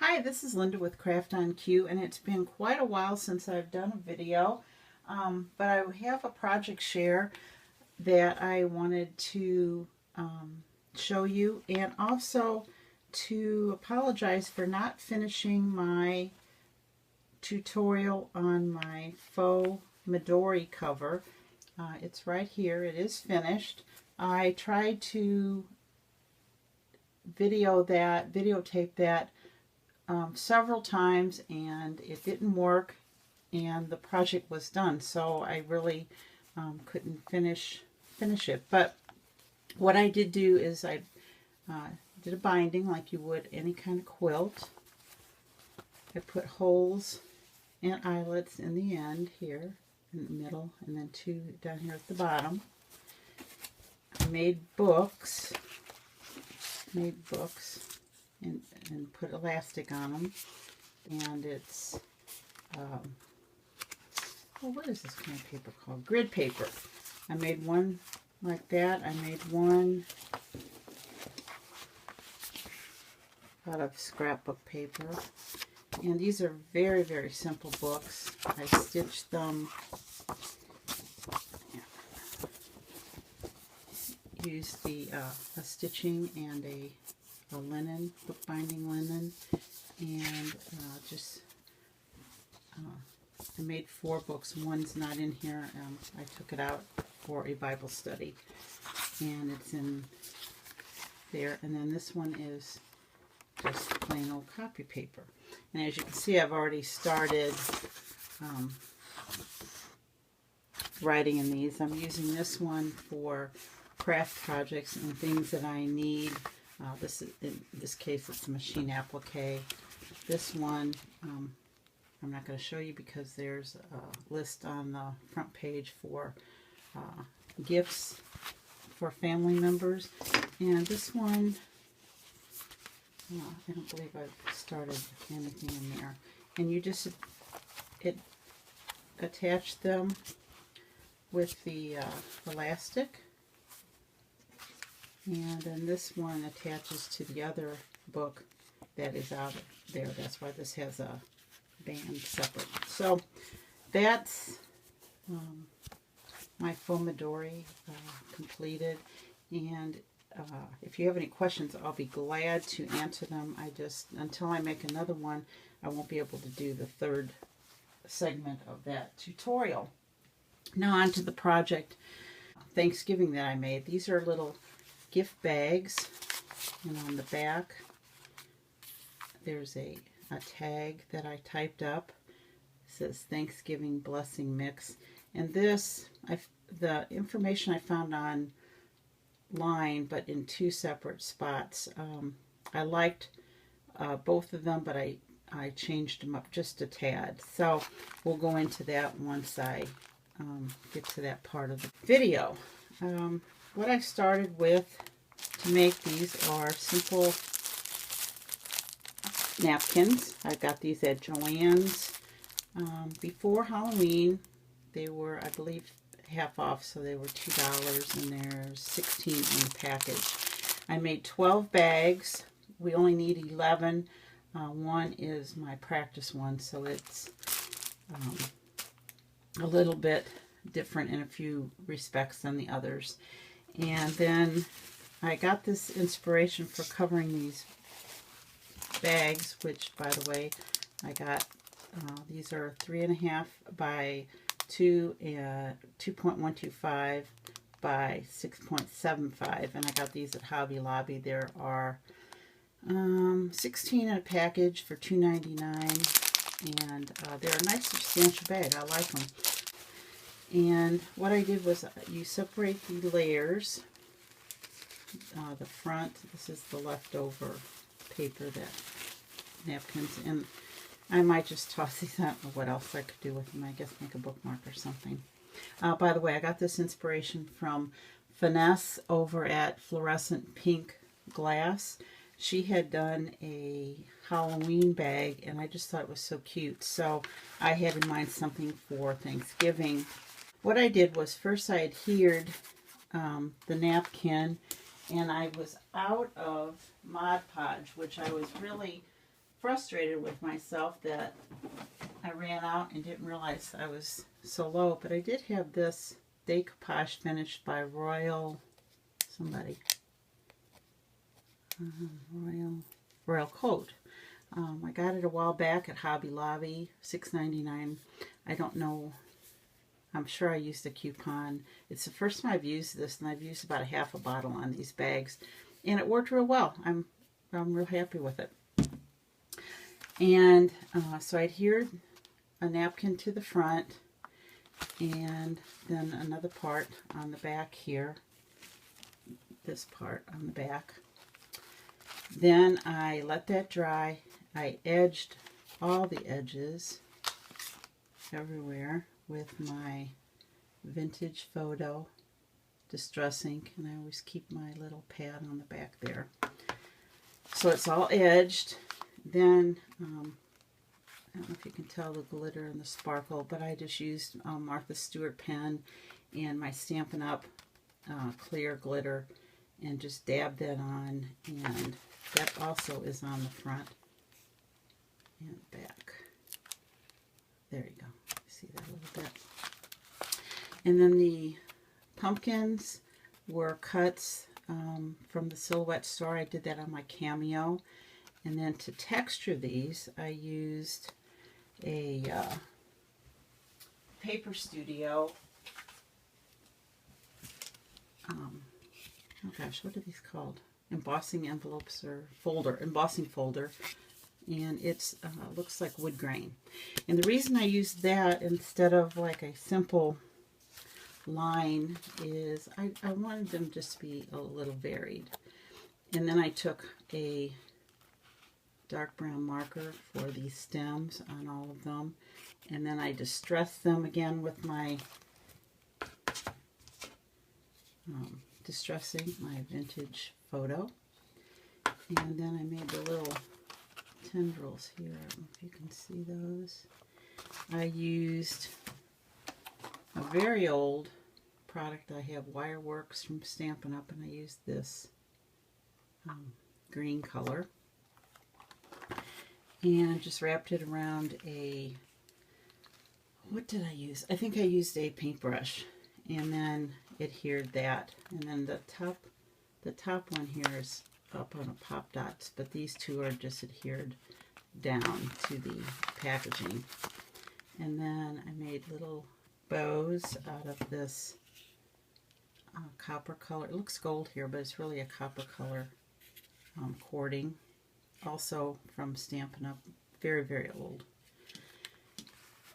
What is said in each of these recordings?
Hi, this is Linda with Craft on Cue, and it's been quite a while since I've done a video, but I have a project share that I wanted to show you, and also to apologize for not finishing my tutorial on my Fauxdori cover. It's right here. It is finished. I tried to videotape that several times, and it didn't work, and the project was done, so I really couldn't finish it. But what I did do is I did a binding like you would any kind of quilt. I put holes and eyelets in the end here, in the middle, and then two down here at the bottom. I made books and put elastic on them, and it's what is this kind of paper called? Grid paper. I made one like that. I made one out of scrapbook paper, and these are very, very simple books. I stitched them, used the a stitching and a linen, bookbinding linen, and I made 4 books. One's not in here. I took it out for a Bible study, and it's in there. And then this one is just plain old copy paper. And as you can see, I've already started writing in these. I'm using this one for craft projects and things that I need. In this case, it's a machine applique. This one, I'm not going to show you because there's a list on the front page for gifts for family members. And this one, I don't believe I've started anything in there. And you just attach them with the elastic. And then this one attaches to the other book that is out there. That's why this has a band separate. So that's my Fauxdori completed. And if you have any questions, I'll be glad to answer them. Until I make another one, I won't be able to do the third segment of that tutorial. Now on to the project Thanksgiving that I made. These are little gift bags, and on the back there's a tag that I typed up. It says Thanksgiving Blessing Mix, and this, the information I found online, but in 2 separate spots. I liked both of them, but I changed them up just a tad. So we'll go into that once I get to that part of the video. What I started with to make these are simple napkins. I got these at Joann's before Halloween. They were, I believe, half off, so they were $2, and there's 16 in the package. I made 12 bags. We only need 11. One is my practice one, so it's a little bit different in a few respects than the others. And then I got this inspiration for covering these bags, which, by the way, I got, these are 3.5 by 2.125 by 6.75, and I got these at Hobby Lobby. There are 16 in a package for $2.99, and they're a nice substantial bag. I like them. And what I did was you separate the layers. The front, this is the leftover paper, that napkins, and I might just toss these. I don't know what else I could do with them. I guess make a bookmark or something. By the way, I got this inspiration from Phyness over at Fluorescentpinkglass. She had done a Halloween bag, and I just thought it was so cute. So I had in mind something for Thanksgiving. What I did was first I adhered the napkin, and I was out of Mod Podge, which I was really frustrated with myself that I ran out and didn't realize I was so low, but I did have this decoupage finished by Royal Royal Coat. I got it a while back at Hobby Lobby, $6.99. I don't know. I'm sure I used a coupon. It's the first time I've used this, and I've used about a half a bottle on these bags, and it worked real well. I'm real happy with it. And so I adhered a napkin to the front, and then another part on the back here. This part on the back. Then I let that dry. I edged all the edges everywhere with my Vintage Photo Distress Ink, and I always keep my little pad on the back there. So it's all edged. Then, I don't know if you can tell the glitter and the sparkle, but I just used Martha Stewart pen and my Stampin' Up! Clear glitter and just dabbed that on, and that also is on the front and back. There you go. See that a little bit. And then the pumpkins were cuts from the Silhouette store. I did that on my Cameo. And then to texture these, I used a Paper Studio. Oh gosh, what are these called? Embossing envelopes or embossing folder. And it's looks like wood grain. And the reason I used that instead of like a simple line is I wanted them just to be a little varied. And then I took a dark brown marker for the stems on all of them, and then I distressed them again with my distressing my Vintage Photo, and then I made the little tendrils here. I don't know if you can see those. I used a very old product I have, Wireworks from Stampin' Up, and I used this green color. And just wrapped it around a, what did I use? I think I used a paintbrush, and then adhered that. And then the top one here is up on a pop dots, but these two are just adhered down to the packaging. And then I made little bows out of this copper color. It looks gold here, but it's really a copper color cording. Also from Stampin' Up, very, very old.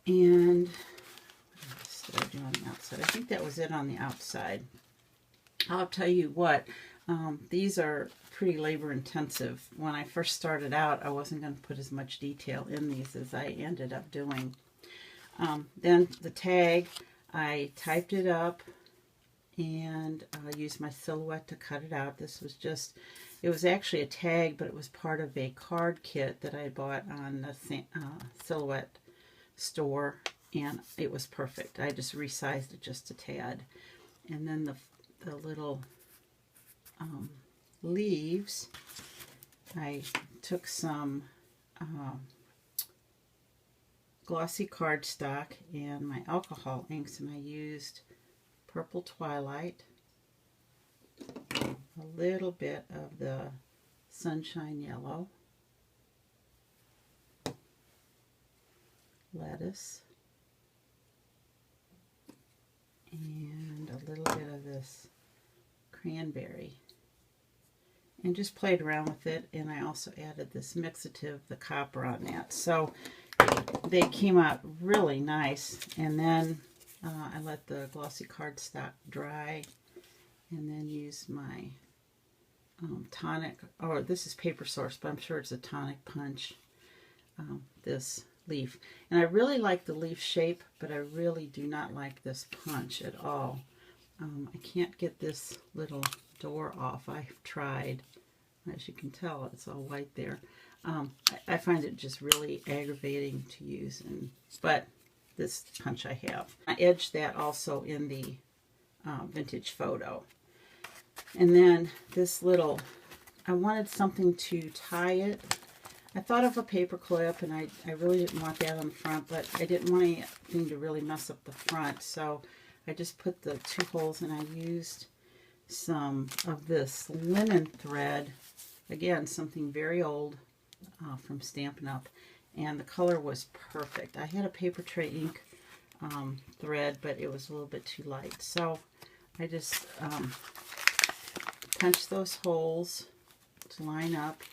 And what else did I do on the outside? I think that was it on the outside. I'll tell you what, these are pretty labor intensive. When I first started out, I wasn't going to put as much detail in these as I ended up doing. Then the tag, I typed it up and used my Silhouette to cut it out. This was just, it was actually a tag, but it was part of a card kit that I bought on the Silhouette store, and it was perfect. I just resized it just a tad. And then the little leaves, I took some glossy cardstock and my alcohol inks, and I used Purple Twilight, a little bit of the Sunshine Yellow, Lettuce, and a little bit of this Cranberry, and just played around with it. And I also added this mixative, the copper, on that. So they came out really nice. And then I let the glossy cardstock dry, and then used my tonic, or this is Paper Source, but I'm sure it's a Tonic Punch, this leaf. And I really like the leaf shape, but I really do not like this punch at all. I can't get this little door off. I've tried. As you can tell, it's all white there. I find it just really aggravating to use, but this punch I have. I edged that also in the Vintage Photo. And then this little, I wanted something to tie it. I thought of a paper clip, and I really didn't want that on the front, but I didn't want anything to really mess up the front, so I just put the 2 holes, and I used some of this linen thread. Again, something very old from Stampin' Up, and the color was perfect. I had a paper tray ink thread, but it was a little bit too light, so I just punched those holes to line up,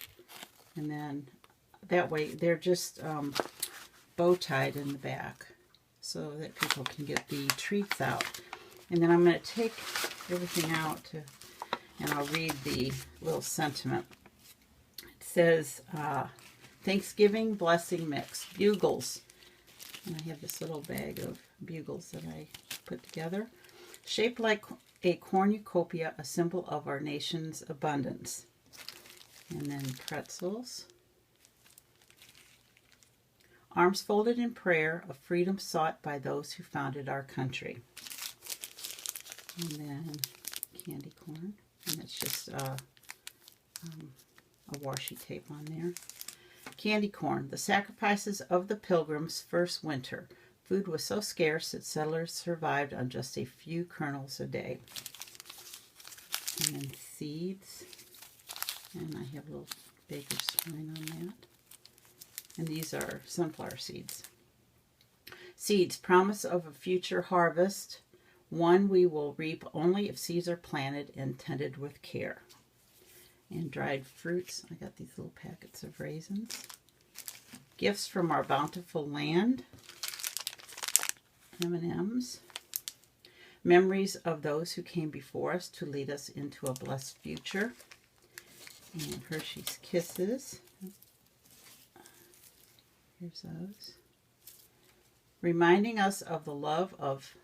and then that way they're just bow tied in the back so that people can get the treats out. And then I'm going to take everything out and I'll read the little sentiment. It says, Thanksgiving blessing mix, bugles. And I have this little bag of bugles that I put together. Shaped like a cornucopia, a symbol of our nation's abundance. And then pretzels. Arms folded in prayer of freedom sought by those who founded our country. And then candy corn. And it's just a washi tape on there. Candy corn, the sacrifices of the Pilgrims' first winter. Food was so scarce that settlers survived on just a few kernels a day. And then seeds. And I have a little baker's twine on that. And these are sunflower seeds. Seeds, promise of a future harvest. One we will reap only if seeds are planted and tended with care. And dried fruits. I got these little packets of raisins. Gifts from our bountiful land. M&Ms. Memories of those who came before us to lead us into a blessed future. And Hershey's Kisses. Here's those. Reminding us of the love of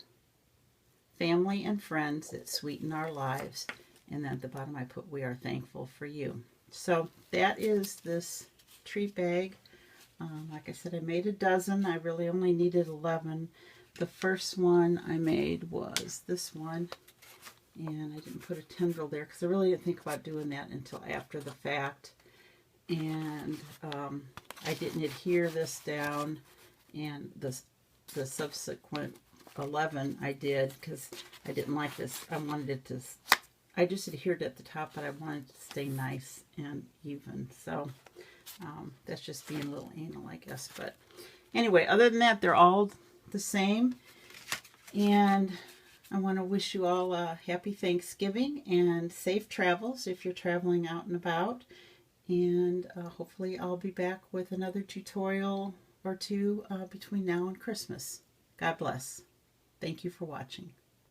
family and friends that sweeten our lives. And then at the bottom I put, we are thankful for you. So that is this treat bag. Like I said, I made a dozen. I really only needed 11. The first one I made was this one. And I didn't put a tendril there because I really didn't think about doing that until after the fact. And I didn't adhere this down. And the subsequent 11 I did because I didn't like this. I wanted it to... I just adhered at the top, but I wanted it to stay nice and even. So that's just being a little anal, I guess. But anyway, other than that, they're all the same. And I want to wish you all a happy Thanksgiving and safe travels if you're traveling out and about. And hopefully I'll be back with another tutorial or two between now and Christmas. God bless. Thank you for watching.